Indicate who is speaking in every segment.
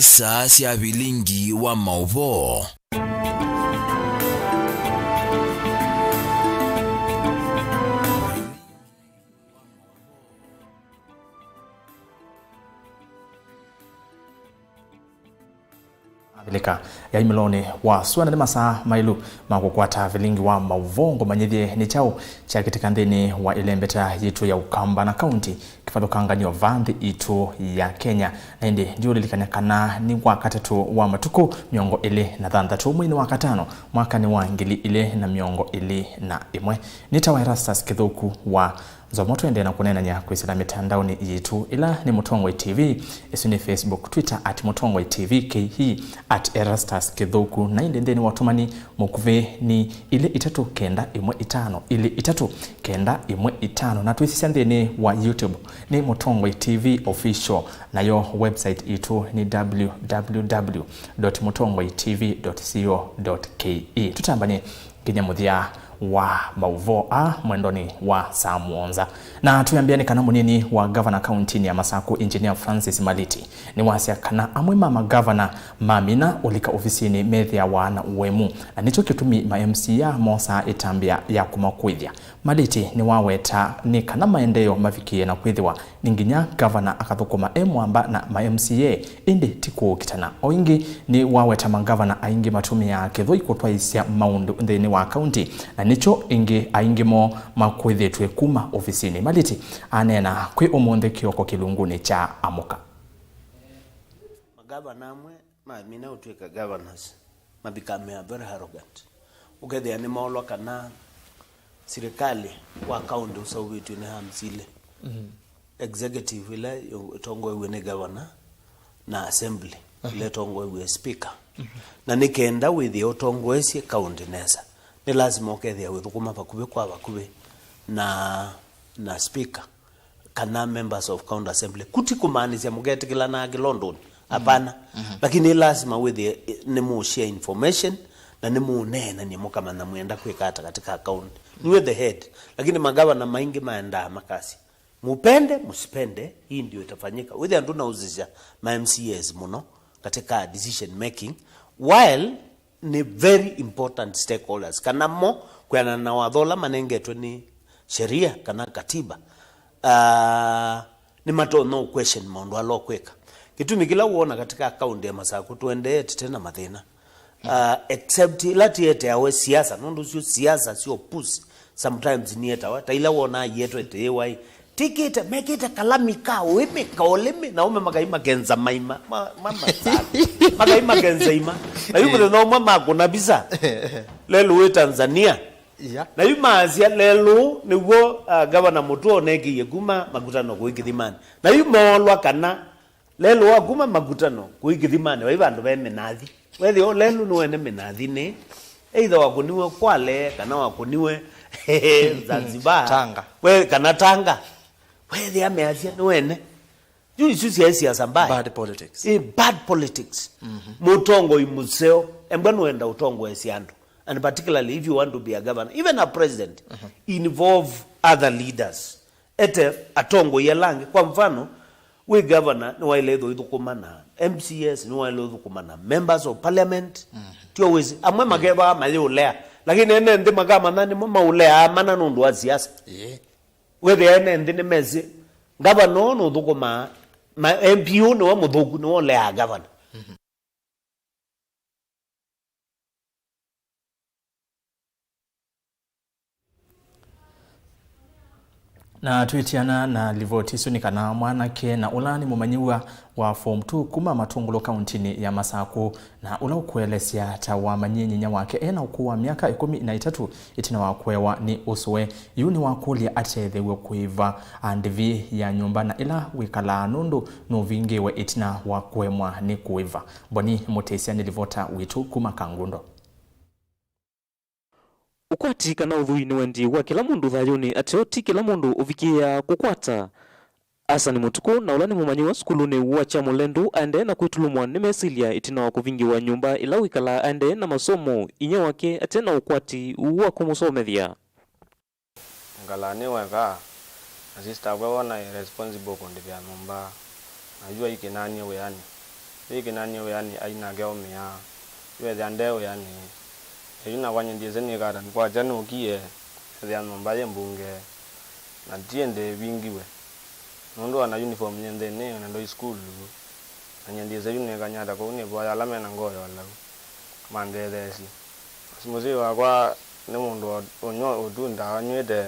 Speaker 1: ni saa cia Vilingi wa Mauvoo.
Speaker 2: Abilika ya imiloni wa suana ni masaa mailu makukwata Vilingi wa Mauvoo ngomanyithie ni chao cha kitikandhini wa ilembeta yitu ya Ukamba na kaunti kifadhukanganio vanthi itu ya Kenya na indi ndio lilikanyakana ni wakatatu wa matuku miongo ili na thanthatu mwini wa katano mwaka ni wa ngili ili na miongo ili na imwe nitawa Erastus Kithuku wa Zomoto ende na kunenanya kwisila mitandaoni yitu ila ni Mutongwe TV isuni Facebook Twitter @Mutongwe TV KE @Erastus Kithuku na inde ndeni watumani mukuve ni ile 395 ile 395 na tuisisia ndeni wa YouTube ni Mutongwe TV official na yo website itu ni www.mutongwetv.co.ke tutambani kinyamuthia wa Mauvoo mwendoni wa Samuonza na tuyambiani kana munini wa governor county ya Masaku engineer Francis Maliti ni wasia kana amwe mama governor mamina ulika ofisini methia wana uwemu na nicho kitumi ma MCA mosa itambia ya kumakwithia Maliti ni waweta ni kana maendeleo mafikie na kwithiwa ninginya governor akathukuma emwamba na ma MCA indi tiku kitana oingi ni waweta ma governor aingi matumia kithoi kutwaisia maundu ndeni wa county na nicho ingi aingimo makwithitwe kuma ofisini Maliti anena kwi umunthe kioko kilunguni cha amuka
Speaker 3: magavana amwe mamina utweka governors mabikame very arrogant ugethia ni maolo kana serikali wa county usawitu ni hamsile executive ile tongo iwe ni governor na assembly ile tongo iwe speaker na nikenda with the tongo esi county nesa ni lazima ukethia withukuma bakube kwa bakube na speaker kana members of county assembly kuti kumanisia mugeti kila na London hapana lakini lazima with ni mu share information na ni mu nena ni mukama na muenda kwikata katika account ni with the head lakini magavana maingi maenda makasi mupende musipende hii ndio itafanyika with andu na uzisha ma MCAs muno katika decision making while ni very important stakeholders kana mo kwa na wathola manengetwe ni sheria kana katiba ni mato no question mondo alokweka kitu mikila uona katika account ya Masaku tuende tena mathina except lati yete awe siasa nondo sio siasa sio pusi sometimes ni yeta wa taila uona yetu ete wai tikete make it kalamika wime kaoleme na ume magaima genza maima mama magaima genza ima na yuko no mama kuna bisa lelo we Tanzania na yuma azia lelo niwo governor mutuo neki yeguma magutano kuikithimani na yuma olwa kana lelo aguma magutano kuikithimani wa ibandu beme nathi wethi o lelo no ene menathi ni either wakuniwe Kwale kana wakuniwe Zanzibar
Speaker 2: Tanga
Speaker 3: we kana Tanga wethi ameazia no ene you siasa mbaya bad politics mutongo imuseo embano enda utongo esiandu and particularly if you want to be a governor even a president involve other leaders ete atongo yelange kwa mfano we governor ni wale idhukumana MCS ni wale idhukumana members of parliament tio wezi amwe mageba mayolea lakini ene ndi magama nani mama ulea amana nundu wa siasa we ene ndi ni mezi governor no dhukuma ma MPU no mudhuku no lea governor
Speaker 2: na tuitiana na livotisu ni kana mwanake na ulani mumanyiwa wa form 2 kuma Matungulo kauntini ya Masaku na ula ukuelesya ta wa manyinyinya wake ena ukuwa miaka 13 itina wakwewa ni uswe yuni wakulia atethewe kuiva andivi ya nyumba na ila wikala nundu nuvingiwe itina wakwemwa ni kuiva boni mutesia ni livota witu kuma Kangundo
Speaker 4: ukwati kana uthuini wendi wa kila mundu thayuni atioti kila mundu uvikia kukwata asa ni mutuku na ulani mumanyiwa skuluni wa Chamulendu ande na kuitulumwa ni mesilia itina wa kuvingiwa nyumba ila wikala ande na masomo inya wake atena ukwati wa kumusomethia
Speaker 5: ngalani wega asista wewe na responsible kundi vya nyumba najua yake nani we yani hiki nani yani aina geo mia iwe ndeo yani yuna kwanye ndize ni kada kwa jano kie ya mbaye mbunge na tiende wingiwe nondo ana uniform nyende ne na ndo school anya ndize yune kanyada ko ne bwa alame na ngoyo wala mande desi simuzi wa kwa ne mundo onyo odunda anywede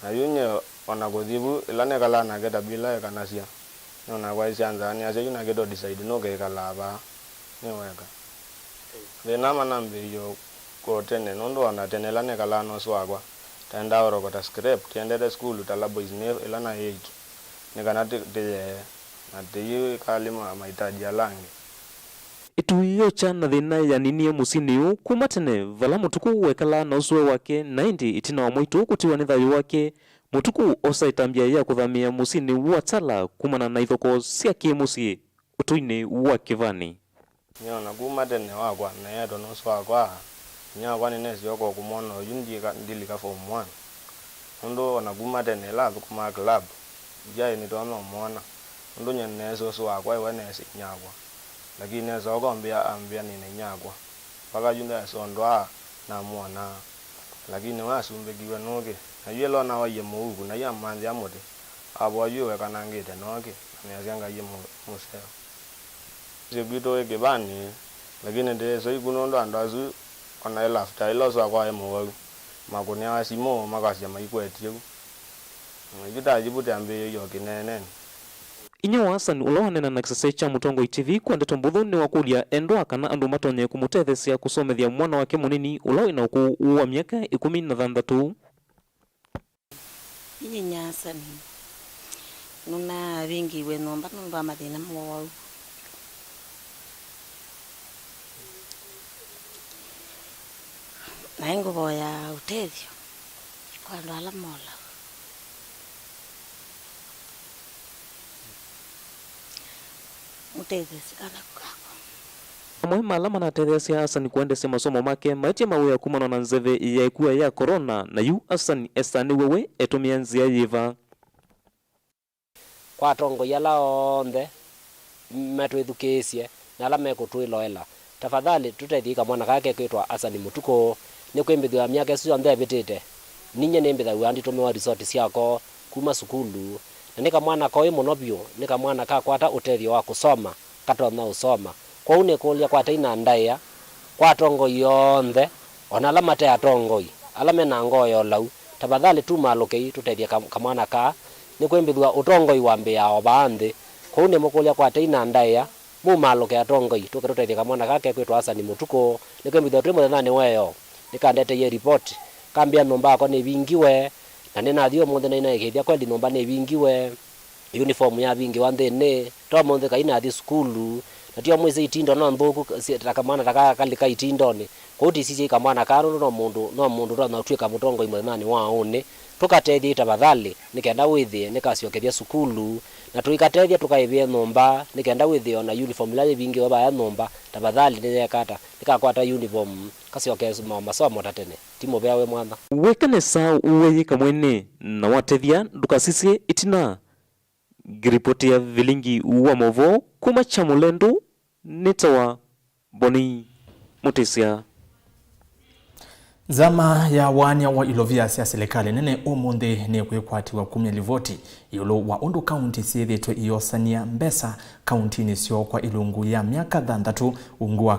Speaker 5: na yunye ona godibu ilane kala na geda bila kanasia nona kwa isianza ni ase yuna gedo decide no ge kala ba ne weka le nama nambe yo ko tene nondo ana tenelane kala no swagwa tenda oro kota script tiende school talabo izne ilana 8 nikanati de na de kalima mahitaji ya langi
Speaker 4: ituyo chana thina ya ninie musiniu kuma tene vala mutuku wekala na uswe wake 90 itina wa mwitu kutiwa ni thayu wake mutuku osa itambia ya kuthamia musini wa tala kumana na ithoko cia kimusi utuini wa kivani
Speaker 5: nyona kuma tene wakwa na yedo no swagwa nya kwa nesi yoko kumono yundi ndilika form 1 ndo na kuma tene la kuma club jai ni tono mona ndo nyane so swagwa iwanesi nyagwa lakini nezo ambia ni nyagwa paka yunda so ndwa na mona lakini wasumbe giwa noge na yelo na waye muugu na yamanzi amote abo yuwe kanangite noge na yazanga yemo museo zibito ekebani lakini de so igunondo andazu ona elafta iloso kwa emo makone asimo makasi maikwetie ngida jibute ambe yo kinene
Speaker 4: Inyo Hassan ulohanena na kisase cha Mutongo TV kwa ndeto mbuthu ni wakulia endwa kana andu matonye kumutethesia kusomethia mwana wake munini ulo ina uku wa miaka 16
Speaker 6: Inyo Hassan nuna vingi we nomba ndo mathina mwa na nguvu ya utethio kwa ndo ala mola mutethesi kana kako
Speaker 4: amwe malama na tethesia Hassan kuendesha masomo make maitie mawea kumana na nzeve ya ikuwa ya corona na yu Hassan estani wewe etumia nzia yiva
Speaker 7: kwa tongo yala onde matwithukisie na ala mekutwiloela tafadhali tutethika mwana kake kwitwa Hassan Mutuko ni kwembithwa miaka cio nthe bitite ninye nembitha wandi tumewa resort ciako kuma sukulu na nika mwana ko imunobio nika mwana ka kwata utethio wa kusoma katona usoma kwa une kulia kwata ina ndaya kwa tongo yonthe ona lamate atongoi alame na ngoyo lau tafadhali tumaluke tutethia kamwana ka ni kwembithwa utongoi wa mbia obanthi kwa une mukulia kwata ina ndaya mumaluke atongoi tukirutethia kamwana kake kwitwa Hassan Mutuko ni kwembithwa twimo thani weyo nikandete ye report kambia nomba ko ni bingiwe na nina thio muthe na ina ikithia kweli nomba ni bingiwe uniform ya bingi wa nthene to muthe kaina thi skulu na tio mwezi itindo no nthuku takamana takalika itindoni kwa uti sisi kamwana karo no mundu ro na twika mutongo imwe nani wa une tukatethia tafadhali nikenda withie nikasiokethia skulu na tuikatethia tukaivia nomba nikenda withio na uniform la bingi wa ya nomba tafadhali nikakata nikakwata uniform kasiokeza masomo tatene timo beawe mwana
Speaker 4: wekanesa uweyika mwene na watethia ndukasisie itina giripoti ya Vilingi wa Mauvoo kuma Chamulendo nitawa Boni Mutisia
Speaker 2: Zama ya wania wa ilovia cia serikali nene umundi ni kwikwatiwa kumya livoti yulu wa Undu County siethitwe iyosania mbesa county ni sio kwa ilungu ya miaka 3 ungua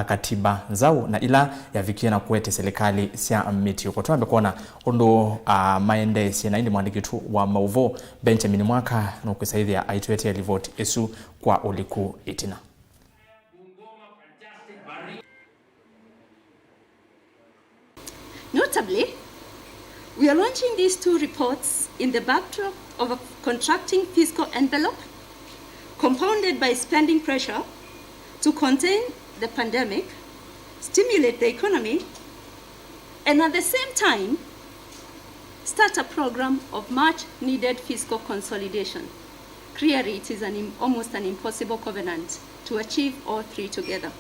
Speaker 2: katiba nzao na ila yavikia na kuete serikali cia miti uko twambe kuona undu maende sina indi mwandikitu wa Mauvoo Benjamin Mwaka no kusaithia aitwete livoti esu kwa uliku itina.
Speaker 8: Notably, we are launching these 2 reports in the backdrop of a contracting fiscal envelope, compounded by spending pressure to contain the pandemic, stimulate the economy, and at the same time, start a program of much-needed fiscal consolidation. Clearly, it is almost an impossible covenant to achieve all 3 together.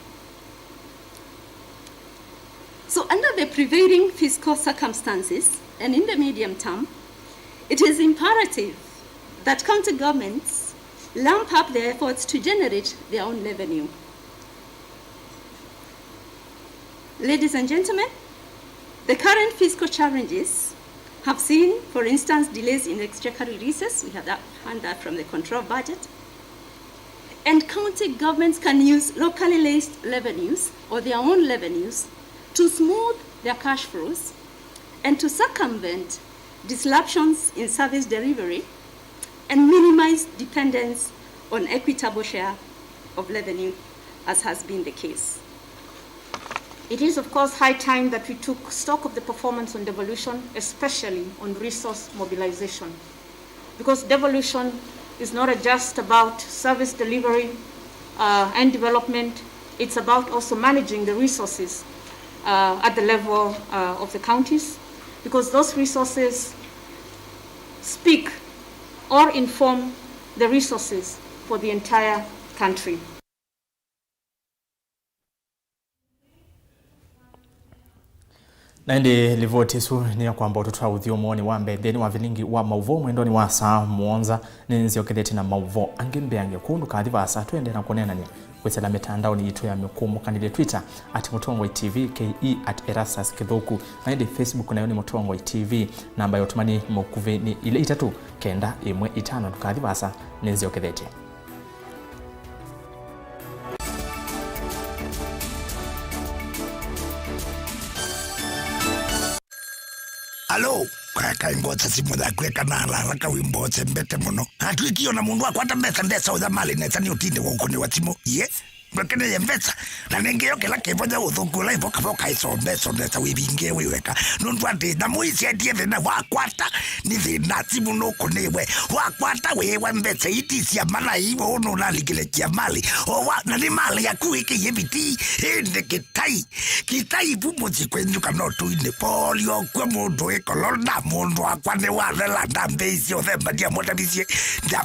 Speaker 8: So under the prevailing fiscal circumstances and in the medium term, it is imperative that county governments lump up their efforts to generate their own revenue. Ladies and gentlemen, the current fiscal challenges have seen, for instance, delays in exchequer releases. We have heard that from the control budget. And county governments can use locally raised revenues or their own revenues to smooth their cash flows and to circumvent disruptions in service delivery and minimize dependence on equitable share of revenue, as has been the case.
Speaker 9: It is, of course, high time that we took stock of the performance on devolution, especially on resource mobilization. Because devolution is not just about service delivery and development, it's about also managing the resources at the level of the counties, because those resources speak or inform the resources for the entire country.
Speaker 2: Na ndi livoti su ni kwamba utotwa uthio muoni wa mbetheni wa Vilingi wa Mauvoo mwendoni wa saa muonza ninzi oketheti na Mauvoo angimbe ange kundu kadhiva saa twende na kunenania kwesela mitandao ni yitu ya mikumu kanile Twitter @Mutongo TV KE @Erastus Kithoku na ndi Facebook nayo ni Mutongo TV namba yotumani mukuve ni ile 3 kenda 1 tukadhiva saa ninzi oketheti.
Speaker 10: Hello, kaka ingotsa simuda kweka na raka wimbo tsembete muno. Atwikio na mundu akwata mbesa ndesa uza mali nesa ni utinde wukoni watimo. Ye, mwekene ye mbesa. Na nengeyo kila kevoja uthukula ivoka voka iso mbeso ndesa wibinge wiweka. Nundu ati na muisi atie vina wakwata ni vina simu nuko niwe. Wakwata wewe mbesa itisi ya mala hivo unu nalikile kia mali. Owa na ni mali ya kuike yebiti. Hende kitai. Kitai pumuzi kwenyu kanotu ine polio kwe mundu ekolona mundu akwane warela ndambezi othemba dia motabisie.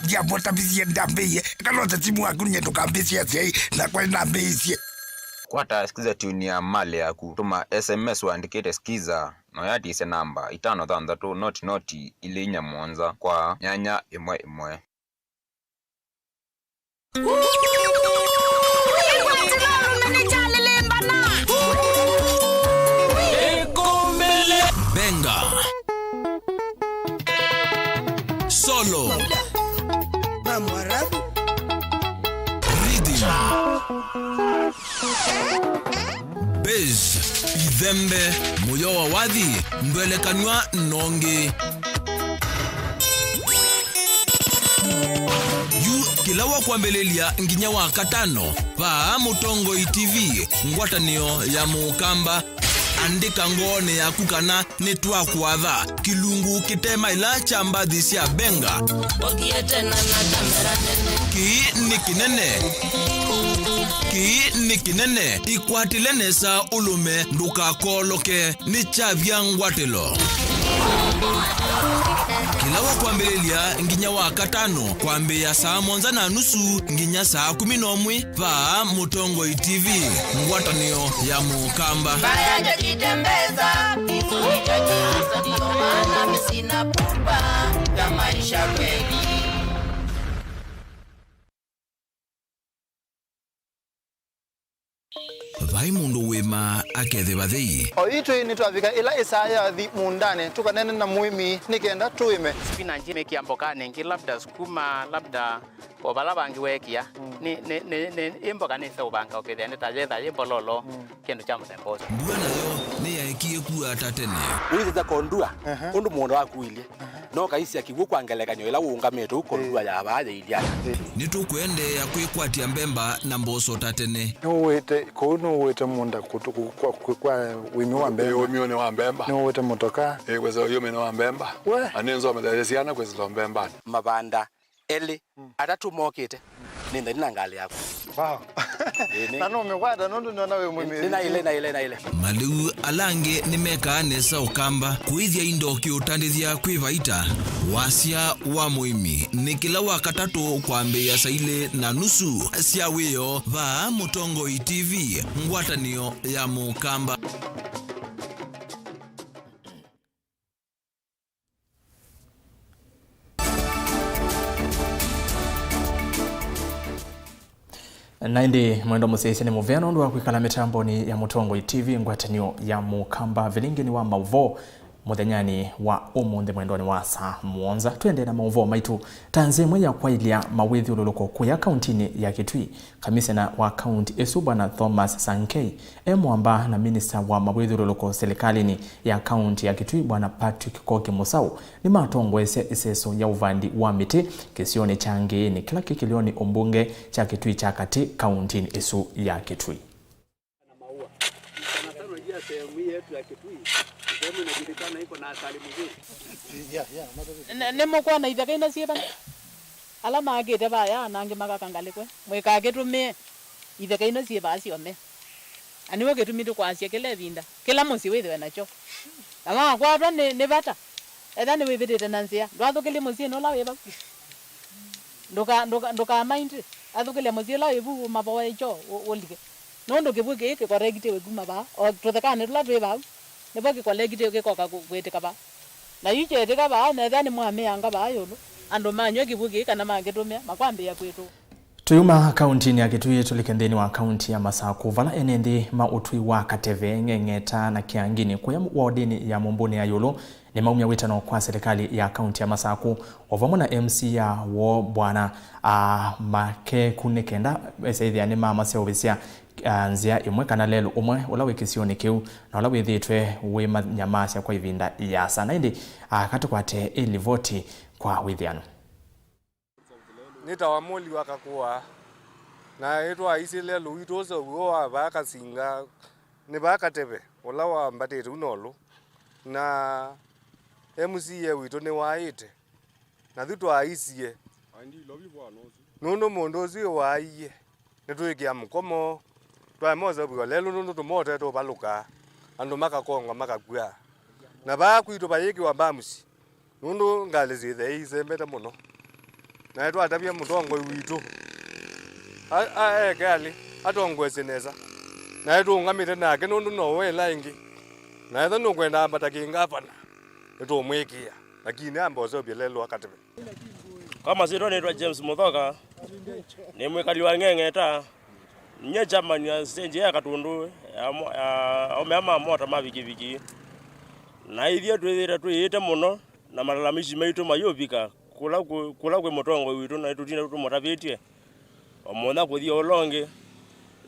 Speaker 10: Dia motabisie ndambeye. Kanota simu akunye tukambisie zei na kwa ndambezi.
Speaker 11: Kwata skiza tuni ya mali ya kutuma SMS waandikete skiza no yati ise namba 533 noti ile inya monza kwa nyanya imwe.
Speaker 1: Benga Solo Rhythm Bez Idhembe Moyo wa wadhi Mbelekanwa nonge Kilawa kwa mbelelia nginya wa katano pa Mutongo TV ngwatanio ya Mukamba andika ngone ya kukana netwa kuadha kilungu kitema ila chamba dhisia benga ki nikinene ikwatilenesa ulume nduka koloke ni chavya ngwatelo Kilawa kwa mbelelia nginya wa katano kwa mbe ya saa monza na nusu nginya saa 11 pa Mutongo TV ngwatanio ya Mukamba
Speaker 12: Bayaja kitembeza Isu ichaji Ndiyo maana misina pupa ya maisha kweli
Speaker 1: Vai mundu wema akethe bathei.
Speaker 13: Oitwe ni twavika ila isaya thi mundane tukanene na muimi nikenda tuime.
Speaker 14: Spinach mekiamboka nengi labda skuma labda obala bangi wekia ni imboka ni se ubanga okethe ni tajetha bololo kendo cha mutembozo.
Speaker 1: Bwana yo ni yaekie ku atatene.
Speaker 15: Wizi za kondua undu mundu wakuilie. No kaisi akigwo kwangelekanyo ila ungameto ukondua ya abaje ilia.
Speaker 1: Nitukwende ya kwikwatia mbemba na mboso tatene.
Speaker 16: Nuwete kono wete munda kwa wimi wa mbemba.
Speaker 17: Wimi wa mbemba.
Speaker 16: Nuwete motoka.
Speaker 17: Kweza yumi wa mbemba. Anenzo amadalesiana kweza mbemba.
Speaker 15: Mabanda eli atatumokete nenda ninangali yako.
Speaker 13: Wow. Nano umekwada nondo ndio nawe mwimi.
Speaker 15: Na ile.
Speaker 1: Maliu alange nimeka nesa ukamba kuithia indoki utandithia kwivaita wasia wa muimi nikila wakatatu kwa mbe ya saile na nusu sia wiyo va Mutongo TV ngwatanio ya Mukamba.
Speaker 2: Naindi mwendo musisi ni muveno ndu wa kwikala mitamboni ya Mutongo TV ngwatanio ya mukamba Vilingi Wa Mauvoo muthenyani wa umunthe mwendoni wa saa muonza twende na Mauvoo maitu tanzemwe ya kwailia mawithi ululuko kuya kauntini ya Kitui kamisena wa kaunti esu bwana Thomas Sankei mwamba na minista wa mawithi ululuko serikalini ya kaunti ya Kitui bwana Patrick Koki Musau ni matongwese iseso ya uvandi wa miti kisioni change ni kila kikilioni umbunge cha Kitui cha kati kauntini esu ya Kitui.
Speaker 18: Nemo kwa na ithaka ina cieba ala magite baya nange magakangalikwe mwika gitumie ithaka ina cieba ciome ani wo gitumite kwa cia kile vinda kila musi withwe nacho ama kwa ndo ne bata etha ni wibitite na nzia ndwathukile musi no la weba ndoka mind athukile musi la webu mabawa icho wolike no ndo kibuke ke correct we kuma ba o tuthaka ne la weba ne boki collect ke koka kwetika ba na yiche tika ba na thani mwame yanga ba yolo ando manyo kibuki kana mangetumia makwambe ya kwetu
Speaker 2: tuyuma kauntini ya Kitui tulikendeni wa kaunti ya Masaku vala enendi mautui wa Kateve ngengeta na kiangini kuya wadini ya mumbuni ya yolo ni maumia witano kwa serikali ya kaunti ya Masaku wavamo na MC ya wo bwana make kunekenda saithi ya nima maseovisia nzia imwe kana lelo umwe ulawe kisioni kiu na ulawe thitwe wima nyamasya kwa ivinda ya sana indi katukwate ili voti kwa withiano
Speaker 19: nitawamoli wakakuwa na etwa isi lelo itoso uwa baka singa ni baka tebe ulawa mbatete unolo na MC ye wito ne waite na thuto aisie nuno mondozi waiye netuikia mkomo twa moza bwa lelo nuno tumote to baluka ando makakonga makagwa na ba kwito bayeki wa bamusi nuno ngalezi the mbeta muno na etwa tabia Mutongo wito gali atongwese neza na etu ngamite nake nuno no wela ingi na etha no kwenda mbatakinga hapana etu mwekia lakini ambozo bilelo akatebe
Speaker 20: kama zero ni James Muthoka ni mwekali wa ngengeta nye jamani ya stage ya Katundu omeama mota mabiki na ithia twithira twite muno na malalamishi maitu mayobika kula kwe Mutongo witu na tutina tumotavitie omona kuthia olonge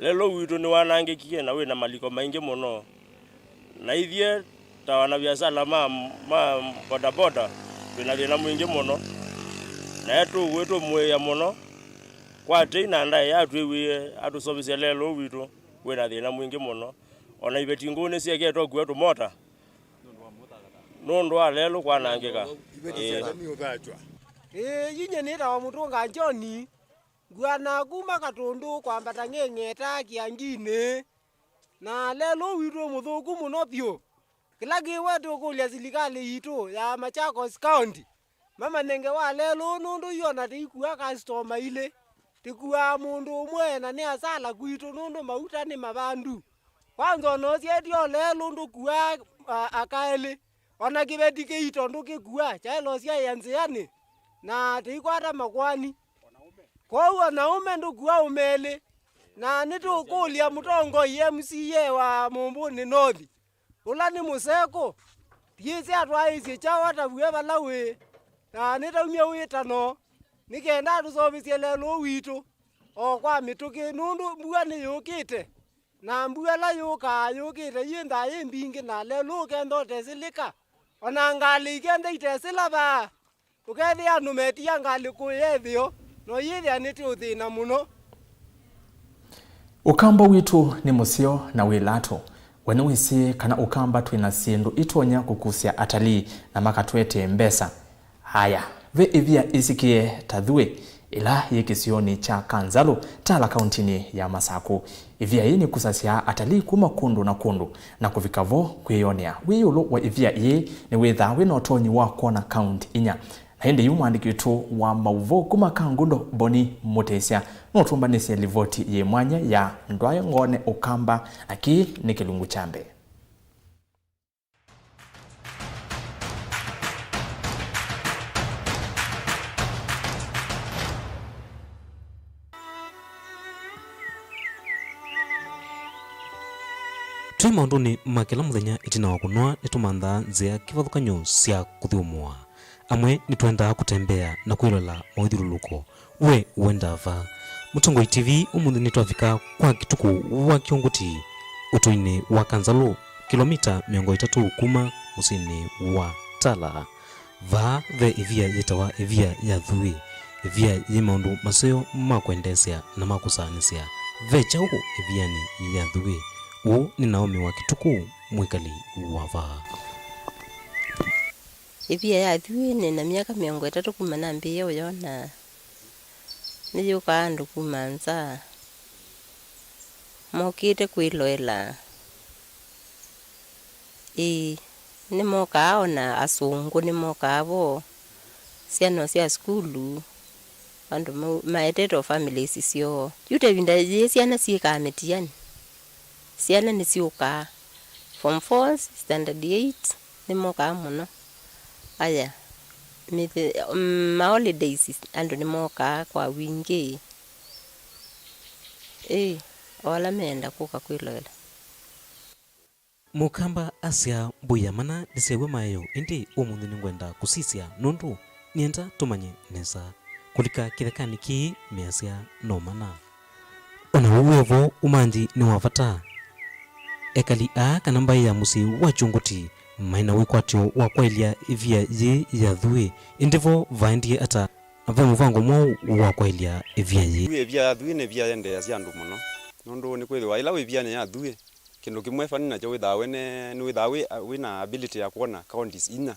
Speaker 20: lelo witu ni wanangikie na we na maliko maingi muno na ithia tawana biashara ma boda twina thina mwingi muno na etu wetu mweya muno kwa tina ndai yatwiwie atusobisia lelo witu wena thina mwingi muno ona ibeti ngune ciagetwa kwetu mota nondo lelo kwanangika
Speaker 21: yinye nita wa Mutunga Joni gwana kuma Katundu kwambata ngengeta kiangine na lelo witu muthuku muno pyo kila giwetu kulia serikali yitu ya Machakos County mama nenge wa lelo nundu yona tikua customer ile tikua mundu umwe na ni asala kwitu nundu mauta ni mabandu kwanza no siedio lelo ndu kuwa akaele ona kibeti keito ndu kikua chaelo sia yanziani na tikwata makwani kwa wanaume ndu kuwa umele na nitu kulia Mutongo MCA wa Mumbuni North ulani museko tiisi atwaisi chawata bwe balawe na nitaumia witano nikenda tusobisie lelo witu o kwa mituki nundu mbua ni yukite na mbua la yukite yinda yimbingi na lelo kendo tesilika ona ngali kende itesila ba ukethi anumetia ngali kuyethio no yithia niti uthina muno
Speaker 2: ukamba witu ni musio na wilato wene wisi kana ukamba twina sindu itonya kukusia atalii na makatwete mbesa haya ve ivia isikie tathue ila yekisioni cha Kanzalo tala kauntini ya Masaku ivia hii ni kusasia atalii kuma kundu na kuvikavo kwionea wiyulo wa ivia hii ni wetha wina otonyi wa kona kaunti inya na hindi yumandiki wetu wa Mauvoo kuma kangundo Boni Mutesia notumbanisia livoti ye mwanya ya ndwayo ngone ukamba aki ni kilungu chambe.
Speaker 4: twi maunduni makila muthenya itina wa kunwa nitumantha nzia kivathukanyo cia kuthiumua. Amwe nitwenda kutembea na kwilola maithiruluko we wenda va. Mutongoi TV umuthi nitwafika kwa kituku wa Kiunguti utuini wa Kanzalu, kilomita 300 kuma musini wa Tala. Va ve ivia yetawa ivia ya Thui, ivia ye maundu maseo makwendesya na makusanisya. Ve chau iviani ya Thui. U ni Naomi wa Kituku, mwikali wa va.
Speaker 3: Ivia ya Thui ni na miaka 300 kuma na mbia uyona. Niyuka andu kumanza. Mokite kwiloela. Ni moka aona asungu ni moka avo. Siano sia skulu. Andu maeteto families sio. Yute vinda ye siana sieka ametiani. Siana ni siuka. Form 4, standard 8, ni moka muno. Aya. Ma holidays andu ni moka kwa wingi. Wala meenda kuka kwiloela.
Speaker 4: Mukamba asia buya mana nisewe mayo indi umuthi ningwenda kusisya nundu nienda tumanye nesa kulika kithekani ki measia no mana. Ona uwevo umanji ni wavata. Ekali a kanamba ya musi wa Kiunguti maina wikwatyo wa kwailia ivia ye ya Thui indivo vaendie ata ave muvango mo wa kwailia ivia ye.
Speaker 22: Ivia ya Thui ne via yende ya siandu muno. Nundu ni kwithwa ila ivia ne ya Thui kindu kimwe fani na jo withawe ne ni withawe wina ability ya kuona counties ina.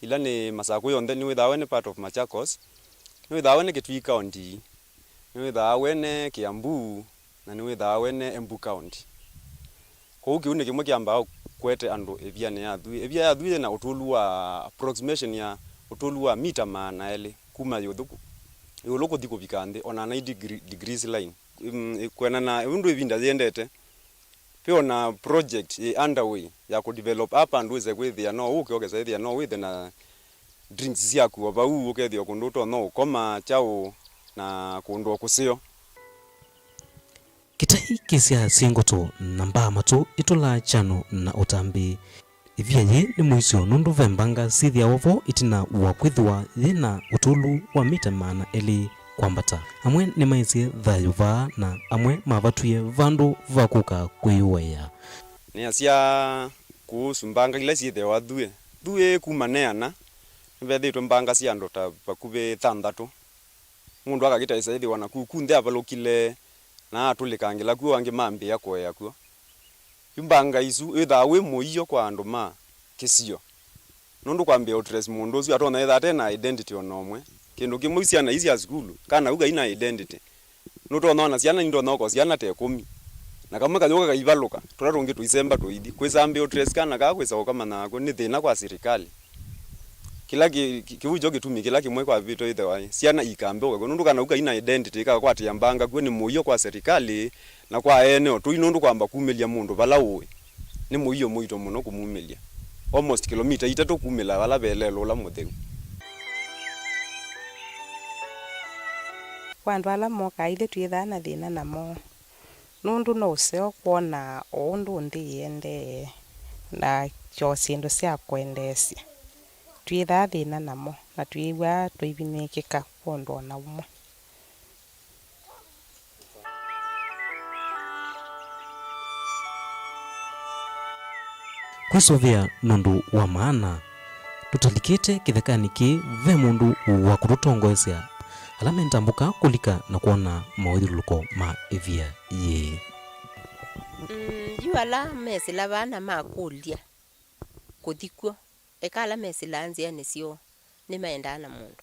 Speaker 22: Ila ni Masako yonde ni withawe ne part of Machakos. Ni withawe ne Kitui County. Ni withawe ne Kiambu na ni withawe ne Embu County. Kwa kiune kimwe kiamba kwete andu ivia ne ya Thui. Ivia ya Thui na utulu wa approximation ya utulu wa mita maana ele kuma yothuku. Yoloko diko vikande on a 90 degrees line. Kwena na undu ivinda yendete. Pio na project underway ya ku develop up and uze kwithia no ukiogeza ithia no with na drinks yaku ova ukethia kundu to no koma chao na kundu kusio.
Speaker 4: Kitai kisia singoto namba matu itula chano na utambi. Ivia ye ni muisio nundu vembanga sithia ovo itina wa kwithwa yina utulu wa mita maana eli kwambata. Amwe ni maisie thayu va na amwe mavatuye vandu vakuka kwiyuwaya.
Speaker 22: Ni asia kuhusu mbanga ila siethe wa Thui. Thui kumaneana nivethitwe mbanga cia andu ta bakuve 6 mundu akagita isaithi wana kukunde avalukile na atulikangila kuo wangi mambia koya kuo. Mbanga isu ithawe muiyo kwa andu ma kisio. Nundu kwambia utres mundu ucio atona itha tena identity onomwe. Kindu kimwe ciana ici ya skulu kana uga ina identity. Nuto nona ciana ndo noko ciana te 10. Na kamwe kajoka kaivaluka turaronge tuisemba tuithi kwizambe utres kana ka kwisa kama nako ni thina kwa serikali. Kila kiujo gitumi kila kimwe kwa vito ithe wai ciana ikambe uga nundu kana uga ina identity ka kwatia mbanga kwe ni muiyo kwa serikali na kwa eneo tu nundu kwamba kumelia mundu bala uwe ni muiyo muito muno kumumelia almost kilomita 3 kumela bala belelo la mutheu.
Speaker 23: Wandu ala moka ile twithana thina namo nundu no useo kuona undu ndi yende na cho sindu cia kwendesya twitha thina namo na twiwa twivinikika kundu na umwe.
Speaker 4: Kusovia nundu wa maana tutalikite kithekani ki ve mundu wa kututongoesya alama ntambuka kulika na kuona mawithuluko ma ivia ye.
Speaker 3: Yuala mesila bana makulia kuthikwo ekala mesila anzia nisio nimaenda na mundu.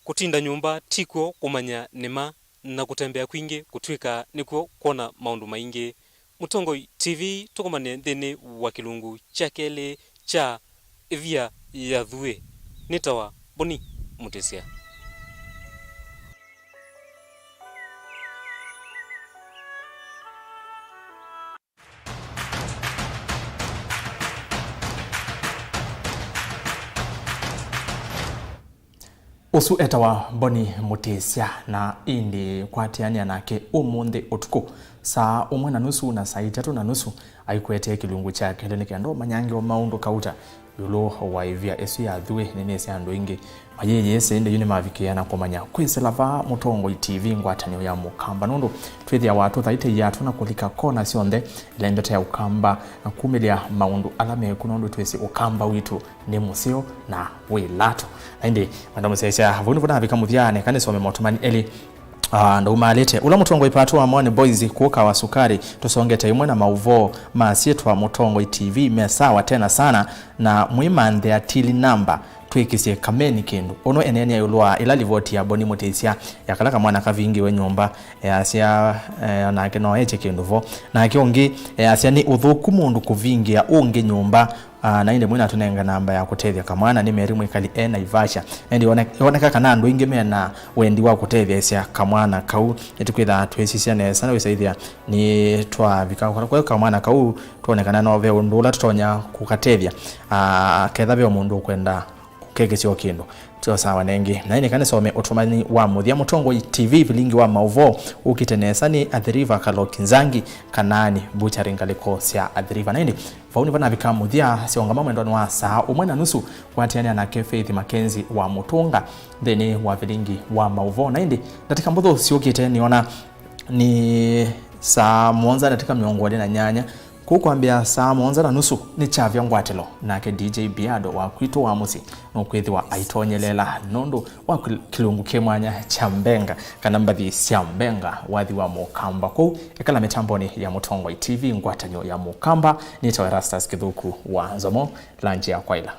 Speaker 4: Kutinda nyumba tiko kumanya nima na kutembea kwingi kutwika nikuo kuona maundu maingi. Mutongoi TV tukumane thini wa kilungu cha kele cha ivia ya Thui. Nitawa Boni Mutesia.
Speaker 2: Usu etawa Boni Mutesia na indi kwatiania nake umundi utuku saa 1:30 na saa 3:30 aikwete kilungu chake lene kando manyange wa maundu kauta yulo waivia esu ya dhue nene se ando ingi mayeye sende yune mavikiana komanya kwiselava mutongo TV ngwatanyo ya mukamba nondo twithia watu thaite yatu na kulika kona sionde lembeta ya ukamba na kumelia maundu alame kunondo twesi ukamba witu ni musio na wilato indi manda musesha vunu vuna vikamuthiane kane some motomani eli ndo umalete ula mutongo ipatu wa mwani boys kuoka wa sukari tusongete imwe na Mauvoo masietu wa mutongo TV mesawa tena sana na muimande atili namba tuikisie kameni kindu ono enene ya ulua ila livoti ya Boni Mutesia ya kalaka mwana kavingi we nyumba asia na keno eche kindu vo na kiongi asia ni uthuku mundu kuvingi ya unge nyumba na inde mwina tunenga namba ya kutethia kamwana ni meri mwikali na Ivasha ndi oneka kana ndo ingeme na wendi wa kutethia sia kamwana kau etikwitha twesisia ne sana wisaithia ni twa vikao kwa kamwana kau tuonekana no ve ndula tutonya kukatethia ketha be mundu kwenda keke sio kindu tio sawa nengi na ine kane some otomani wa muthia mutongo TV Vilingi wa Mauvoo ukitenesa ni adhiriva kalokinzangi kanani buchari ngaliko sia adhiriva na indi fauni vana vikamuthia siongama mwendo wa saa 1:30 kwatiania na Faith Makenzi wa Mutunga theni wa Vilingi wa Mauvoo na indi katika mbodho siokite niona ni saa 1 katika miongo na nyanya kukwambia saa 1:30 ni chavya ngwatelo nake DJ Biado wa kwito wa musi nokwethi wa aitonyelela nondo wa kilungu kemwanya chambenga kanambathi siambenga wathi wa mukamba ko ekala mitamboni ya mutongo TV ngwatanyo ya mukamba ni tawa Rastas Kithuku wa Nzomo lanje ya kwaila.